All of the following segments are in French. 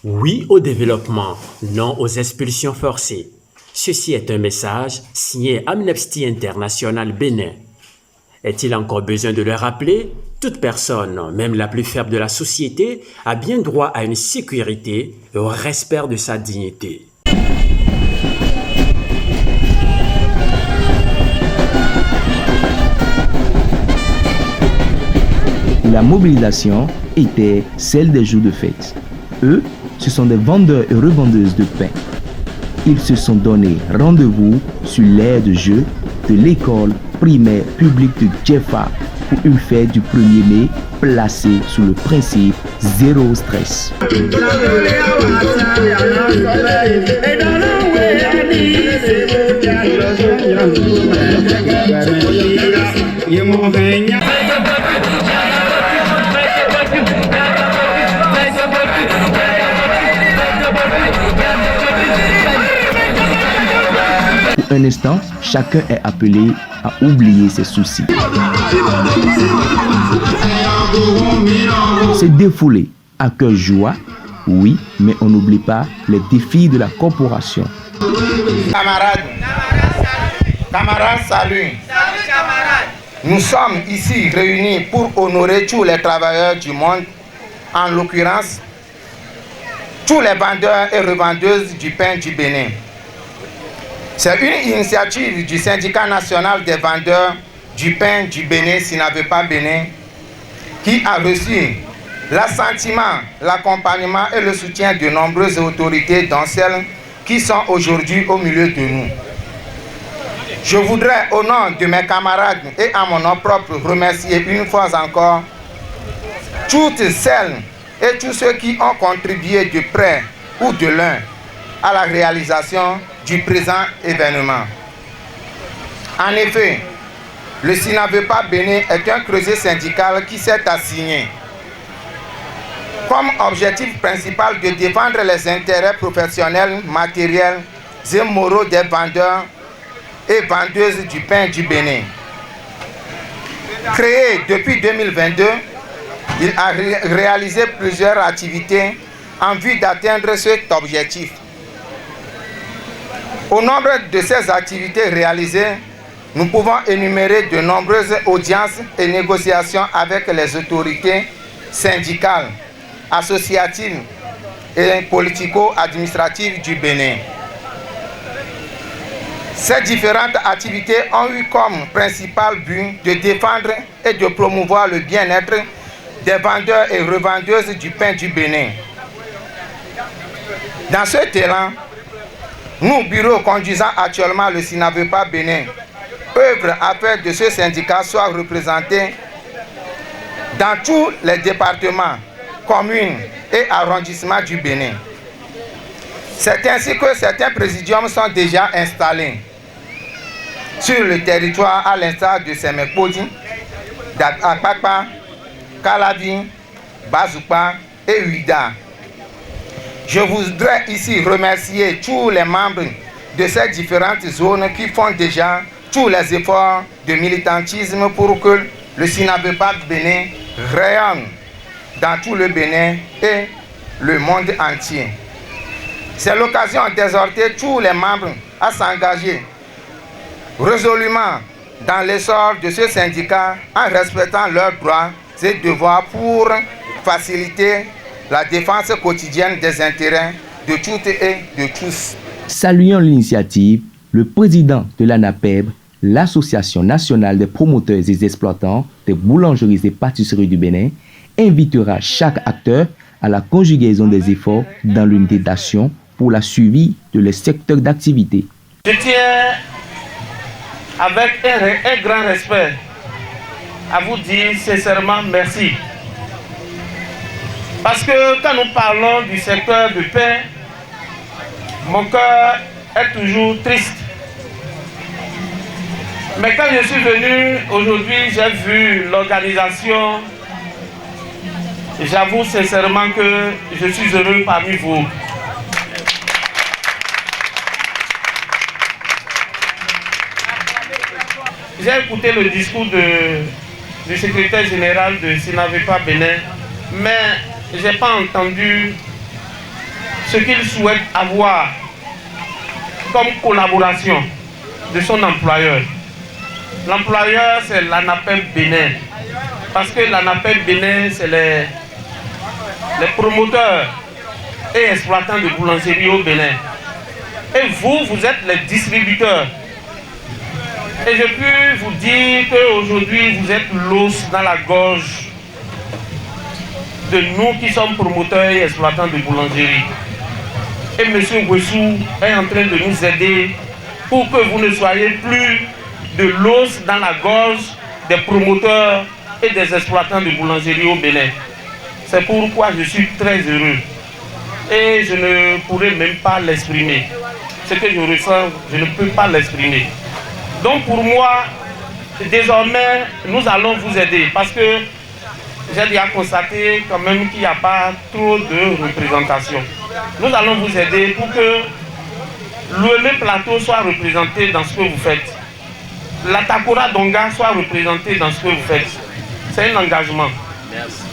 Oui au développement, non aux expulsions forcées. Ceci est un message signé Amnesty International Bénin. Est-il encore besoin de le rappeler? Toute personne, même la plus faible de la société, a bien droit à une sécurité et au respect de sa dignité. La mobilisation était celle des jours de fête. Eux, ce sont des vendeurs et revendeuses de pain. Ils se sont donné rendez-vous sur l'aire de jeu de l'école primaire publique de Djefa pour une fête du 1er mai placée sous le principe zéro stress. Pour un instant, chacun est appelé à oublier ses soucis. C'est défoulé à cœur joie, oui, mais on n'oublie pas les défis de la corporation. Camarades, salut. Salut, camarades. Nous sommes ici réunis pour honorer tous les travailleurs du monde, en l'occurrence, tous les vendeurs et revendeuses du pain du Bénin. C'est une initiative du syndicat national des vendeurs du pain du Bénin, Sinavepa Bénin, qui a reçu l'assentiment, l'accompagnement et le soutien de nombreuses autorités, dont celles qui sont aujourd'hui au milieu de nous. Je voudrais, au nom de mes camarades et à mon nom propre, remercier une fois encore toutes celles et tous ceux qui ont contribué de près ou de loin à la réalisation du présent événement. En effet, le Sinavepa Bénin est un creuset syndical qui s'est assigné comme objectif principal de défendre les intérêts professionnels, matériels et moraux des vendeurs et vendeuses du pain du Bénin. Créé depuis 2022, il a réalisé plusieurs activités en vue d'atteindre cet objectif. Au nombre de ces activités réalisées, nous pouvons énumérer de nombreuses audiences et négociations avec les autorités syndicales, associatives et politico-administratives du Bénin. Ces différentes activités ont eu comme principal but de défendre et de promouvoir le bien-être des vendeurs et revendeuses du pain du Bénin. Dans cet élan, nous, bureaux conduisant actuellement le Sinavepa Bénin, œuvrent afin que ce syndicat soit représenté dans tous les départements, communes et arrondissements du Bénin. C'est ainsi que certains présidiums sont déjà installés sur le territoire, à l'instar de Semekpodi, d'Akpakpa, Kalavi, Bazoupa et Ouida. Je voudrais ici remercier tous les membres de ces différentes zones qui font déjà tous les efforts de militantisme pour que le Sinavepa Bénin rayonne dans tout le Bénin et le monde entier. C'est l'occasion d'exhorter tous les membres à s'engager résolument dans l'essor de ce syndicat en respectant leurs droits et devoirs pour faciliter la défense quotidienne des intérêts de toutes et de tous. Saluant l'initiative, le président de l'ANAPEB, l'Association nationale des promoteurs et des exploitants des boulangeries et pâtisseries du Bénin, invitera chaque acteur à la conjugaison des efforts dans l'unité d'action pour la suivi de les secteurs d'activité. Je tiens, avec un grand respect, à vous dire sincèrement merci. Parce que quand nous parlons du secteur du pain, mon cœur est toujours triste. Mais quand je suis venu aujourd'hui, j'ai vu l'organisation. J'avoue sincèrement que je suis heureux parmi vous. J'ai écouté le discours du secrétaire général de Sinavepa Bénin, mais je n'ai pas entendu ce qu'il souhaite avoir comme collaboration de son employeur. L'employeur, c'est l'ANAPEP Bénin. Parce que l'ANAPEP Bénin, c'est les promoteurs et exploitants de boulangerie au Bénin. Et vous, vous êtes les distributeurs. Et je peux vous dire qu'aujourd'hui, vous êtes l'os dans la gorge de nous qui sommes promoteurs et exploitants de boulangerie. Et M. Wessou est en train de nous aider pour que vous ne soyez plus de l'os dans la gorge des promoteurs et des exploitants de boulangerie au Bénin. C'est pourquoi je suis très heureux. Et je ne pourrais même pas l'exprimer. Ce que je ressens, je ne peux pas l'exprimer. Donc pour moi, désormais, nous allons vous aider parce que j'ai déjà constaté quand même qu'il n'y a pas trop de représentation. Nous allons vous aider pour que l'OM Plateau soit représenté dans ce que vous faites. La Takora Donga soit représentée dans ce que vous faites. C'est un engagement. Merci.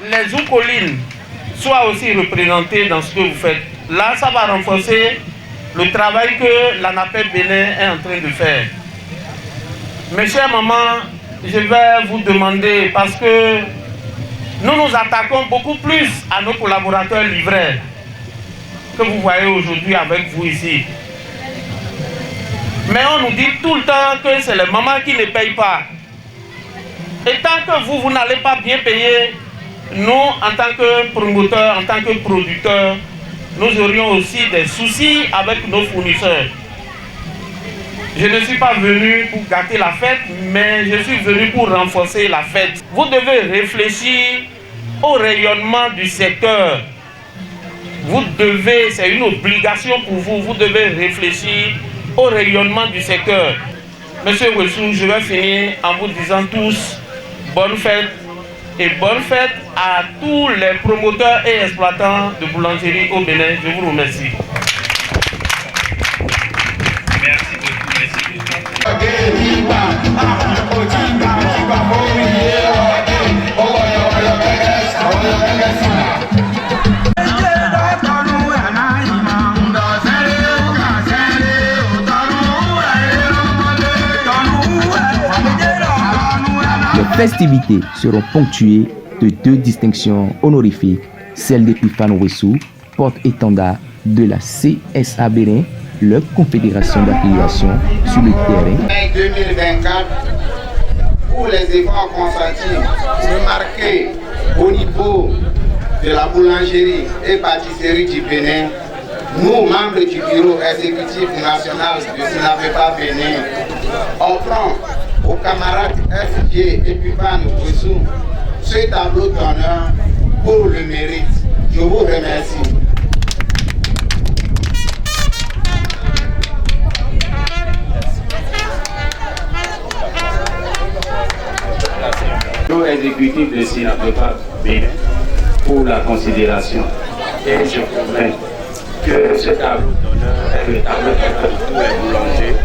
Les Oukolines soient aussi représentés dans ce que vous faites. Là, ça va renforcer le travail que l'ANAPEP Bénin est en train de faire. Mes chères mamans, je vais vous demander, parce que nous nous attaquons beaucoup plus à nos collaborateurs livraires que vous voyez aujourd'hui avec vous ici. Mais on nous dit tout le temps que c'est les mamans qui ne payent pas. Et tant que vous n'allez pas bien payer, nous, en tant que promoteurs, en tant que producteurs, nous aurions aussi des soucis avec nos fournisseurs. Je ne suis pas venu pour gâter la fête, mais je suis venu pour renforcer la fête. Vous devez réfléchir au rayonnement du secteur. Vous devez, c'est une obligation pour vous, vous devez réfléchir au rayonnement du secteur. Monsieur Wessou, je vais finir en vous disant tous bonne fête et bonne fête à tous les promoteurs et exploitants de boulangerie au Bénin. Je vous remercie. Merci beaucoup, merci beaucoup. Les festivités seront ponctuées de deux distinctions honorifiques, celle d'Epiphane Wessou, porte-étendard de la CSA Bénin, leur confédération d'affiliation sur le terrain. 2024, pour les efforts consentis, remarqués au niveau de la boulangerie et pâtisserie du Bénin, nous, membres du bureau exécutif national de SINAVEPA Bénin, offrons aux camarades FG Epiphane Wessou ce tableau d'honneur pour le mérite. Je vous remercie. Exécutif de SINAVEPA Bénin pour la considération. Et je comprends que ce tableau d'honneur est le tableau d'honneur de tous les boulangers,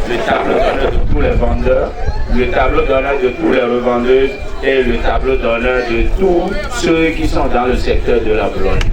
le tableau d'honneur de tous les vendeurs, le tableau d'honneur de tous les revendeuses et le tableau d'honneur de tous ceux qui sont dans le secteur de la boulangerie.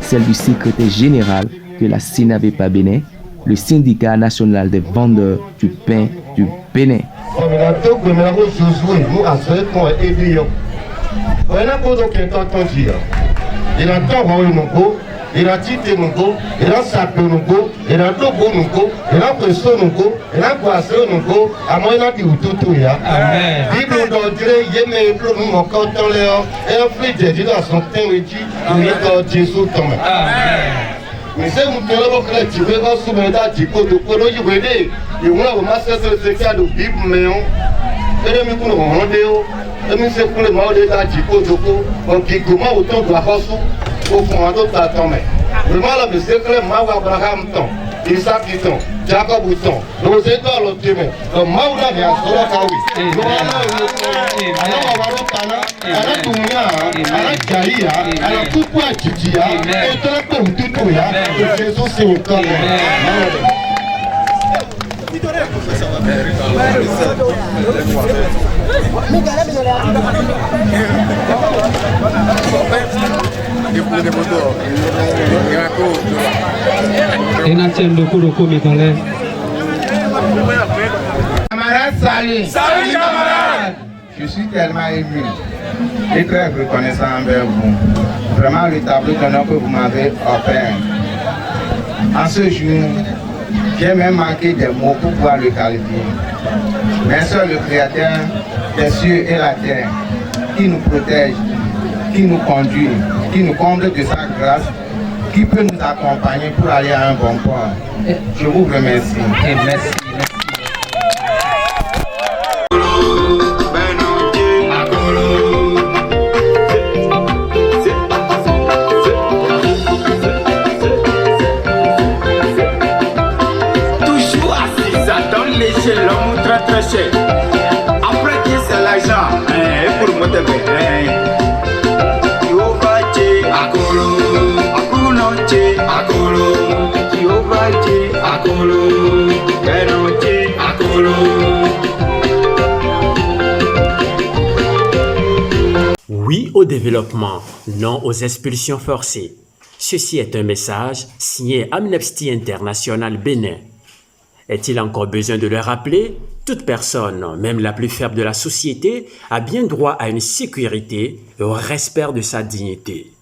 Celle du secrétaire général de la SINAVEPA Bénin, le syndicat national des vendeurs du pain du Bénin. Il a tité nous go, il a sapé nous go, il a tobo nous go, il a presso nous go, il a poisson nous go, à moi il a dit tout ya. Amen. Bible doit dire yéme plus nous encore dans l'air, et un flit de Dieu à son temps et dit il est dans Jésus tombe. Amen. Mais c'est vous qui l'avez créé, tu veux voir sous mes dates, tu peux te connaître, tu veux dire, il y a un master de cas de Bible mais on, et les micros nous rendez-vous, et nous c'est pour les morts de dates, tu peux te connaître, qui comment autant de la force. Au fond, on doit attendre. Vraiment, le monsieur Clem, Abraham, Isaac Iton, Jacob Iton, Roseto Alotimo, Maura Niasora Kawi, Noana Alawarotana, Alatumia, Alajaya, Alakukwa Chichia, et Trapo Tutuya, et Jésus c'est au corps. Camarade, salut. Salut, camarade. Je suis tellement ému et très reconnaissant envers vous. Vraiment le tableau d'honneur que vous m'avez offert. En ce jour, j'ai même manqué des mots pour pouvoir le qualifier. Merci le Créateur des cieux et la terre, qui nous protège, qui nous conduit, qui nous comble de sa grâce, qui peut nous accompagner pour aller à un bon port. Je vous remercie. Et merci. L'homme très cher. Après qui c'est l'argent, pour moi Oui au développement, non aux expulsions forcées. Ceci est un message signé Amnesty International Bénin. Est-il encore besoin de le rappeler? Toute personne, même la plus faible de la société, a bien droit à une sécurité et au respect de sa dignité.